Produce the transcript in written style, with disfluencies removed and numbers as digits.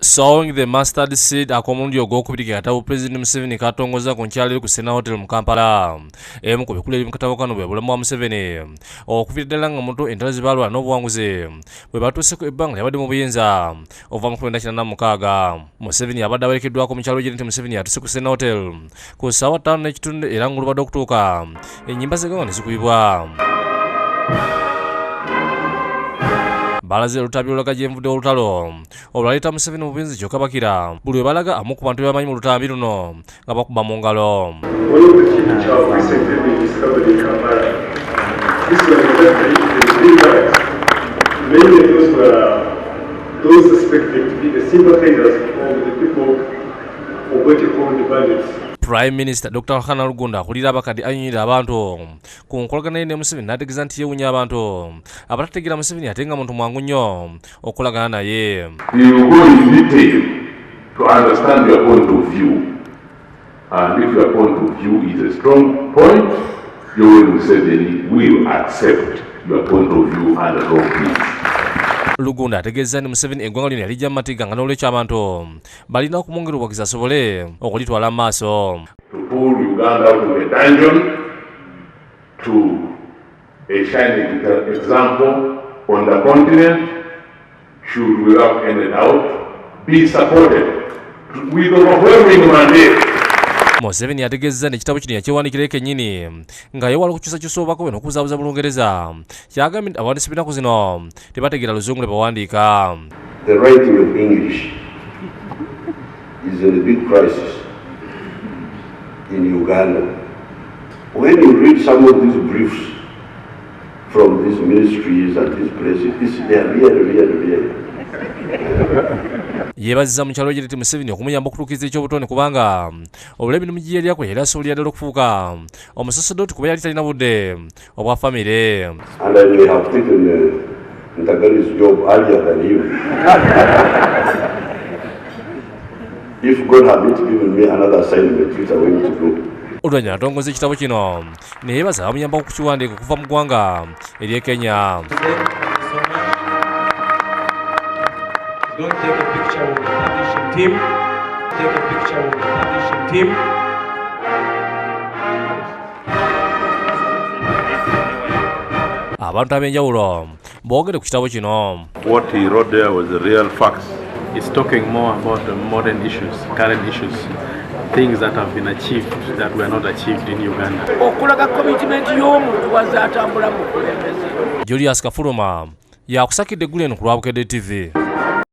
Sowing the mustard seed akomulundi ogwokubiri katabo President Museveni katongoza ku nkyalo ku Sena Hotel mu Kampala. Emu ku bikulu ebimu katabo kano bwe bulamu wa Museveni okuvira ddala nga muntu entalo zibalwa n'obuwanguzi bwe batuuse ku ebbanga yabadde mu buyinza ova mu 1996. Museveni abadde awerekeddwako mu kyalo nti Museveni yatuuse ku Sena Hotel ku ssaawa 5:30 era ng'olubadde okutuuka ennyimba z'eggwanga ne zikubibwa. Balaze olutabi olulaga gyenvudde olutalo olwaleeta Museveni mu buyinza kyokka bakira buli we balaga amu ku bantu bebamanyi mu lutambi luno nga bakuba mu ngalo. Prime Minister Dr. Hannah Rugunda akulira abakadde annyonnyola abantu ku nkolagana ne Museveni n'ategeeza nti yeewuunya abantu abatategeera Museveni ate nga muntu mwangu nnyo okulagana naye. You go in detail to understand your point of view, and if your point of view is a strong point, Yoweri Museveni will accept your point of view and rock it. Lugunda ategeeza nti Museveni eggwanga lino yalijja mu matiga nga n'olwekyo abantu balina okumwongera obwagizi asobole okulitwala mu maaso. To pull Uganda out of a dungeon to a shining example on the continent should, without any doubt, be supported with overwhelming mandate. Museveni yategeeza nti ekitabo kino yakyewandiikira kennyini nga yeewala okukyusakyusa obubaka bwe n'okubuzaabuza mu Lungereza. Kyagambye nti abawandiisi b'ennaku zino tebategeera Luzungu lwe bawandiika. The writing of English is in a big crisis in Uganda. When you read some of these briefs from these ministries and these places, they are really yeebazizza mu kyalo nti Museveni okumuyamba okutuukiriza ekyobutone kubanga obulabi n'emijji eryako yali asobolera ddala okufuuka omusasedooti kuba yali talina budde obwa famire. And I may have taken Ntagali's job earlier than him. If God had not given me another assignment, which I went to do. Oluvannyuma atongoza ekitabo kino ne yeebaza abamuyamba okukiwandiika okuva mu ggwanga ery'e Kenya. Don't take a picture with the publishing team. Take a picture with the publishing team. Abantu ab'enjawulo boogere ku kitabo kino. What he wrote there was the real facts. It's talking more about the modern issues, current issues, things that have been achieved that were not achieved in Uganda. Okulaga commitment y'omuntu wazze atambula mu kulembeze. Julius Kafuruma yakusakidde eggulu eno ku Lwabukedde TV.